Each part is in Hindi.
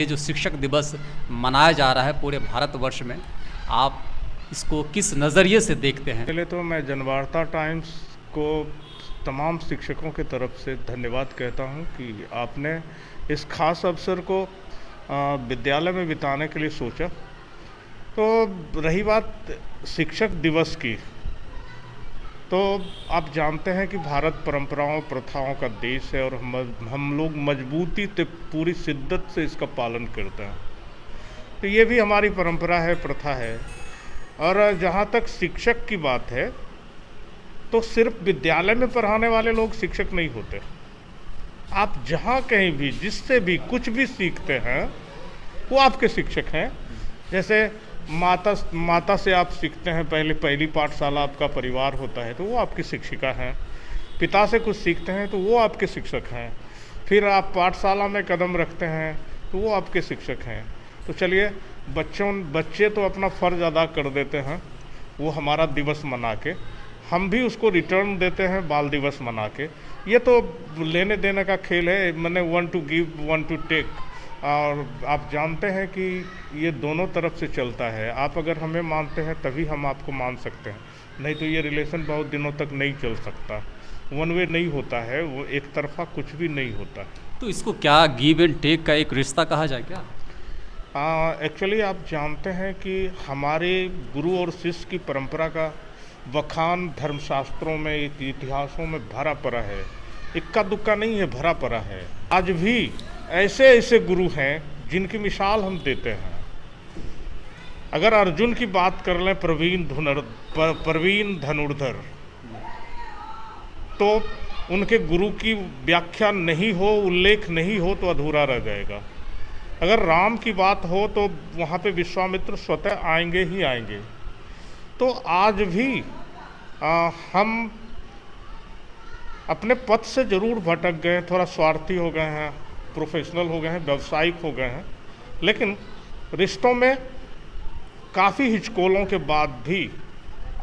ये जो शिक्षक दिवस मनाया जा रहा है पूरे भारतवर्ष में, आप इसको किस नज़रिए से देखते हैं? पहले तो मैं जनवार्ता टाइम्स को तमाम शिक्षकों की तरफ से धन्यवाद कहता हूं कि आपने इस खास अवसर को विद्यालय में बिताने के लिए सोचा। तो रही बात शिक्षक दिवस की, तो आप जानते हैं कि भारत परंपराओं प्रथाओं का देश है और हम लोग मजबूती से पूरी शिद्दत से इसका पालन करते हैं। तो ये भी हमारी परंपरा है, प्रथा है। और जहाँ तक शिक्षक की बात है, तो सिर्फ विद्यालय में पढ़ाने वाले लोग शिक्षक नहीं होते। आप जहाँ कहीं भी जिससे भी कुछ भी सीखते हैं वो आपके शिक्षक हैं। जैसे माता से आप सीखते हैं, पहली पाठशाला आपका परिवार होता है, तो वो आपकी शिक्षिका हैं। पिता से कुछ सीखते हैं तो वो आपके शिक्षक हैं। फिर आप पाठशाला में कदम रखते हैं तो वो आपके शिक्षक हैं। तो चलिए, बच्चे तो अपना फ़र्ज़ अदा कर देते हैं, वो हमारा दिवस मना के, हम भी उसको रिटर्न देते हैं बाल दिवस मना के। ये तो लेने देने का खेल है, मैंने one two give one two take. और आप जानते हैं कि ये दोनों तरफ से चलता है। आप अगर हमें मानते हैं तभी हम आपको मान सकते हैं, नहीं तो ये रिलेशन बहुत दिनों तक नहीं चल सकता। वन वे नहीं होता है, वो एक तरफा कुछ भी नहीं होता। तो इसको क्या गिव एंड टेक का एक रिश्ता कहा जाए क्या? एक्चुअली आप जानते हैं कि हमारे गुरु और शिष्य की परंपरा का बखान धर्मशास्त्रों में, इतिहासों में भरा पड़ा है। इक्का दुक्का नहीं है, भरा पड़ा है। आज भी ऐसे ऐसे गुरु हैं जिनकी मिसाल हम देते हैं। अगर अर्जुन की बात कर लें, प्रवीण धनुर्धर, तो उनके गुरु की व्याख्या नहीं हो, उल्लेख नहीं हो तो अधूरा रह जाएगा। अगर राम की बात हो तो वहाँ पे विश्वामित्र स्वतः आएंगे ही आएंगे। तो आज भी हम अपने पथ से जरूर भटक गए, थोड़ा स्वार्थी हो गए हैं, प्रोफेशनल हो गए हैं, व्यावसायिक हो गए हैं, लेकिन रिश्तों में काफ़ी हिचकोलों के बाद भी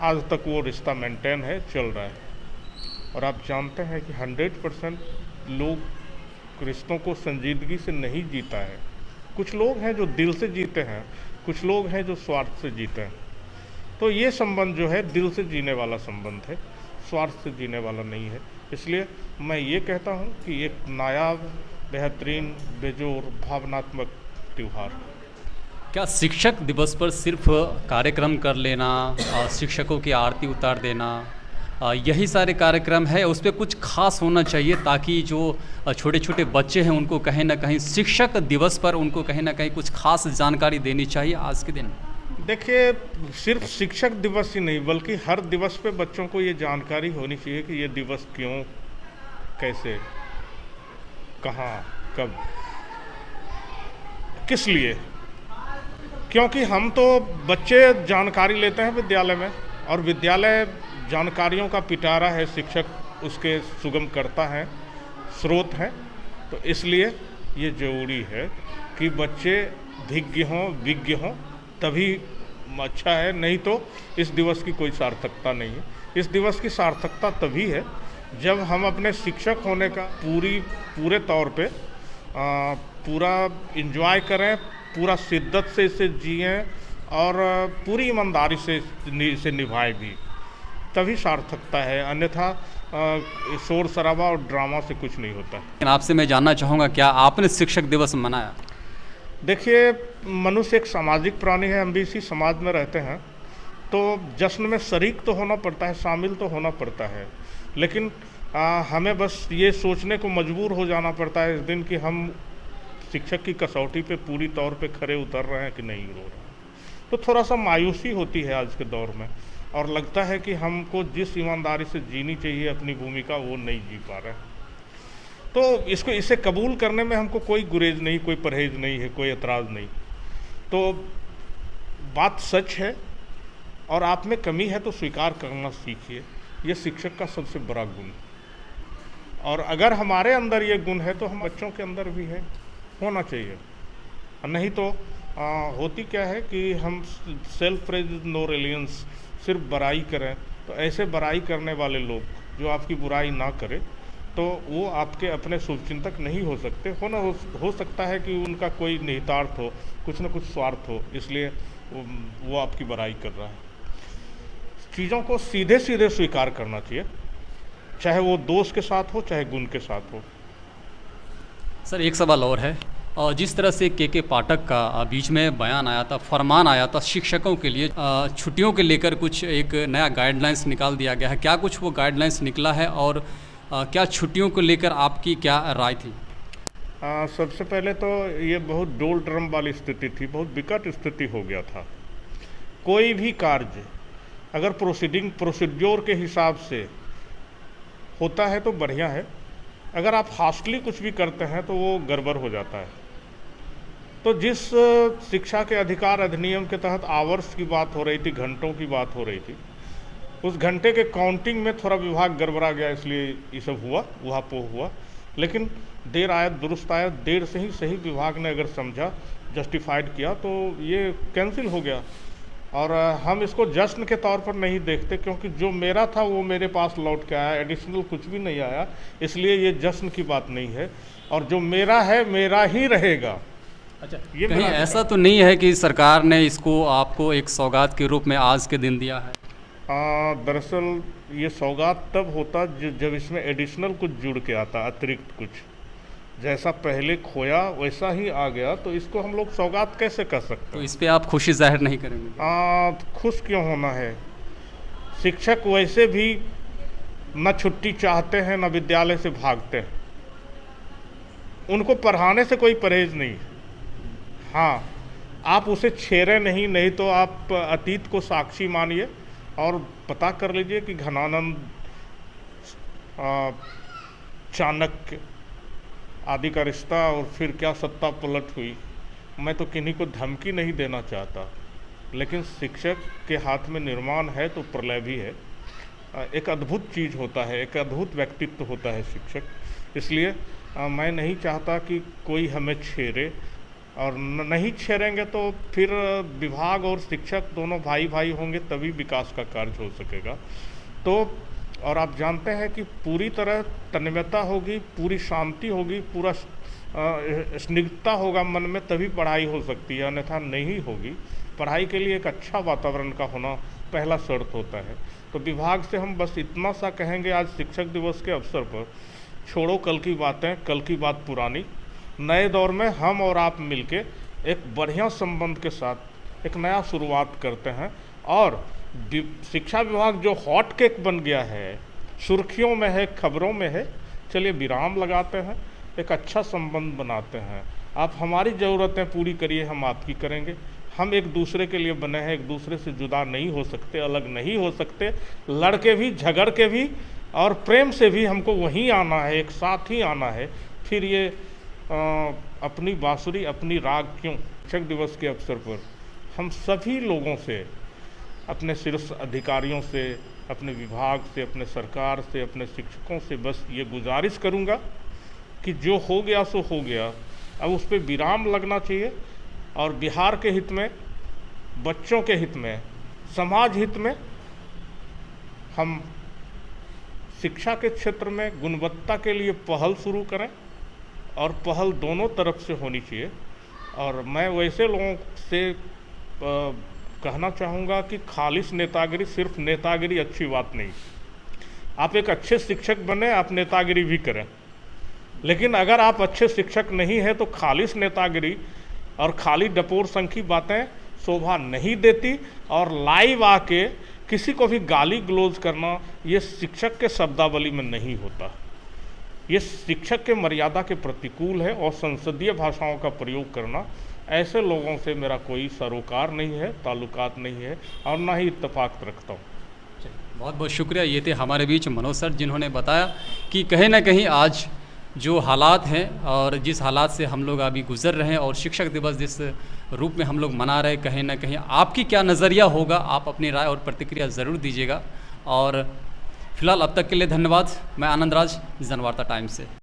आज तक वो रिश्ता मेंटेन है, चल रहा है। और आप जानते हैं कि 100% लोग रिश्तों को संजीदगी से नहीं जीता है। कुछ लोग हैं जो दिल से जीते हैं, कुछ लोग हैं जो स्वार्थ से जीते हैं। तो ये संबंध जो है दिल से जीने वाला संबंध है, स्वार्थ से जीने वाला नहीं है। इसलिए मैं ये कहता हूँ कि एक नायाब, बेहतरीन, बेजोर, भावनात्मक त्यौहार। क्या शिक्षक दिवस पर सिर्फ कार्यक्रम कर लेना और शिक्षकों की आरती उतार देना, यही सारे कार्यक्रम है? उस पर कुछ खास होना चाहिए ताकि जो छोटे छोटे बच्चे हैं उनको कहीं ना कहीं शिक्षक दिवस पर उनको कहीं ना कहीं कुछ खास जानकारी देनी चाहिए आज के दिन। देखिए, सिर्फ शिक्षक दिवस ही नहीं बल्कि हर दिवस पे बच्चों को ये जानकारी होनी चाहिए कि ये दिवस क्यों, कैसे, कहाँ, कब, किस लिए। क्योंकि हम तो बच्चे जानकारी लेते हैं विद्यालय में, और विद्यालय जानकारियों का पिटारा है, शिक्षक उसके सुगम करता है, स्रोत हैं। तो इसलिए ये जरूरी है कि बच्चे भिज्ञ हों, विज्ञ हों, तभी अच्छा है। नहीं तो इस दिवस की कोई सार्थकता नहीं है। इस दिवस की सार्थकता तभी है जब हम अपने शिक्षक होने का पूरे तौर पे पूरा इंजॉय करें, पूरा शिद्दत से इसे जिएं और पूरी ईमानदारी से इसे निभाएं भी, तभी सार्थकता है। अन्यथा शोर शराबा और ड्रामा से कुछ नहीं होता। लेकिन आपसे मैं जानना चाहूँगा, क्या आपने शिक्षक दिवस मनाया? देखिए, मनुष्य एक सामाजिक प्राणी है, हम भी इसी समाज में रहते हैं, तो जश्न में शरीक तो होना पड़ता है, शामिल तो होना पड़ता है। लेकिन हमें बस ये सोचने को मजबूर हो जाना पड़ता है इस दिन कि हम शिक्षक की कसौटी पे पूरी तौर पे खरे उतर रहे हैं कि नहीं उतर रहे हैं। तो थोड़ा सा मायूसी होती है आज के दौर में, और लगता है कि हमको जिस ईमानदारी से जीनी चाहिए अपनी भूमिका, वो नहीं जी पा रहे हैं। तो इसे कबूल करने में हमको कोई गुरेज नहीं, कोई परहेज नहीं है, कोई एतराज़ नहीं। तो बात सच है और आप में कमी है तो स्वीकार करना सीखिए। ये शिक्षक का सबसे बड़ा गुण। और अगर हमारे अंदर ये गुण है तो हम बच्चों के अंदर भी है, होना चाहिए। नहीं तो होती क्या है कि हम सेल्फ प्रेज नो रिलियंस, सिर्फ बड़ाई करें। तो ऐसे बड़ाई करने वाले लोग जो आपकी बुराई ना करे, तो वो आपके अपने शुभचिंतक नहीं हो सकते। हो सकता है कि उनका कोई निहितार्थ हो, कुछ न कुछ स्वार्थ हो, इसलिए वो आपकी बुराई कर रहा है। चीज़ों को सीधे सीधे स्वीकार करना चाहिए, चाहे वो दोष के साथ हो चाहे गुण के साथ हो। सर एक सवाल और है, और जिस तरह से के पाठक का बीच में बयान आया था, फरमान आया था शिक्षकों के लिए, छुट्टियों के लेकर कुछ एक नया गाइडलाइंस निकाल दिया गया है, क्या कुछ वो गाइडलाइंस निकला है और क्या छुट्टियों को लेकर आपकी क्या राय थी? सबसे पहले तो ये बहुत डोल ड्रम वाली स्थिति थी, बहुत विकट स्थिति हो गया था। कोई भी कार्य अगर प्रोसीड्योर के हिसाब से होता है तो बढ़िया है, अगर आप हास्टली कुछ भी करते हैं तो वो गड़बड़ हो जाता है। तो जिस शिक्षा के अधिकार अधिनियम के तहत आवर्स की बात हो रही थी, घंटों की बात हो रही थी, उस घंटे के काउंटिंग में थोड़ा विभाग गड़बड़ा गया, इसलिए ये सब हुआ, उहापोह हुआ। लेकिन देर आयत दुरुस्त आयत, देर से ही सही विभाग ने अगर समझा, जस्टिफाइड किया, तो ये कैंसिल हो गया। और हम इसको जश्न के तौर पर नहीं देखते, क्योंकि जो मेरा था वो मेरे पास लौट के आया, एडिशनल कुछ भी नहीं आया, इसलिए ये जश्न की बात नहीं है। और जो मेरा है मेरा ही रहेगा। अच्छा, ये कहीं ऐसा तो नहीं है कि सरकार ने इसको आपको एक सौगात के रूप में आज के दिन दिया है? दरअसल ये सौगात तब होता जब इसमें एडिशनल कुछ जुड़ के आता, अतिरिक्त कुछ। जैसा पहले खोया वैसा ही आ गया, तो इसको हम लोग सौगात कैसे कर सकते हैं? तो इस पे आप खुशी जाहिर नहीं करेंगे? खुश क्यों होना है? शिक्षक वैसे भी न छुट्टी चाहते हैं न विद्यालय से भागते हैं, उनको पढ़ाने से कोई परहेज नहीं। हाँ, आप उसे छेड़े नहीं तो आप अतीत को साक्षी मानिए और पता कर लीजिए कि घनानंद, चाणक्य आदि का रिश्ता और फिर क्या सत्ता पलट हुई। मैं तो किन्हीं को धमकी नहीं देना चाहता, लेकिन शिक्षक के हाथ में निर्माण है तो प्रलय भी है। एक अद्भुत चीज़ होता है, एक अद्भुत व्यक्तित्व होता है शिक्षक। इसलिए मैं नहीं चाहता कि कोई हमें छेड़े, और नहीं छेड़ेंगे तो फिर विभाग और शिक्षक दोनों भाई भाई होंगे, तभी विकास का कार्य हो सकेगा। तो और आप जानते हैं कि पूरी तरह तन्मयता होगी, पूरी शांति होगी, पूरा स्निग्धता होगा मन में, तभी पढ़ाई हो सकती है, अन्यथा नहीं होगी। पढ़ाई के लिए एक अच्छा वातावरण का होना पहला शर्त होता है। तो विभाग से हम बस इतना सा कहेंगे आज शिक्षक दिवस के अवसर पर, छोड़ो कल की बातें, कल की बात पुरानी। नए दौर में हम और आप मिलके एक बढ़िया संबंध के साथ एक नया शुरुआत करते हैं। और शिक्षा विभाग जो हॉट केक बन गया है, सुर्खियों में है, खबरों में है, चलिए विराम लगाते हैं, एक अच्छा संबंध बनाते हैं। आप हमारी ज़रूरतें पूरी करिए, हम आपकी करेंगे। हम एक दूसरे के लिए बने हैं, एक दूसरे से जुदा नहीं हो सकते, अलग नहीं हो सकते। लड़के भी, झगड़ के भी और प्रेम से भी हमको वहीं आना है, एक साथ ही आना है। फिर ये अपनी बांसुरी अपनी राग क्यों? शिक्षक दिवस के अवसर पर हम सभी लोगों से, अपने शीर्ष अधिकारियों से, अपने विभाग से, अपने सरकार से, अपने शिक्षकों से बस ये गुजारिश करूँगा कि जो हो गया सो हो गया, अब उस पर विराम लगना चाहिए। और बिहार के हित में, बच्चों के हित में, समाज हित में हम शिक्षा के क्षेत्र में गुणवत्ता के लिए पहल शुरू करें, और पहल दोनों तरफ से होनी चाहिए। और मैं वैसे लोगों से कहना चाहूँगा कि खालिश नेतागिरी, सिर्फ नेतागिरी अच्छी बात नहीं। आप एक अच्छे शिक्षक बने, आप नेतागिरी भी करें, लेकिन अगर आप अच्छे शिक्षक नहीं हैं तो खालिश नेतागिरी और खाली डपोर संखी बातें शोभा नहीं देती। और लाइव आके किसी को भी गाली गलौज करना, ये शिक्षक के शब्दावली में नहीं होता। ये शिक्षक के मर्यादा के प्रतिकूल है। और संसदीय भाषाओं का प्रयोग करना, ऐसे लोगों से मेरा कोई सरोकार नहीं है, ताल्लुकात नहीं है, और ना ही इत्तेफाक रखता हूँ। बहुत बहुत शुक्रिया। ये थे हमारे बीच मनोज सर, जिन्होंने बताया कि कहीं ना कहीं आज जो हालात हैं और जिस हालात से हम लोग अभी गुजर रहे हैं, और शिक्षक दिवस जिस रूप में हम लोग मना रहे हैं, कहीं ना कहीं आपकी क्या नज़रिया होगा, आप अपनी राय और प्रतिक्रिया ज़रूर दीजिएगा। और फिलहाल अब तक के लिए धन्यवाद। मैं आनंद राज, जनवार्ता टाइम्स से।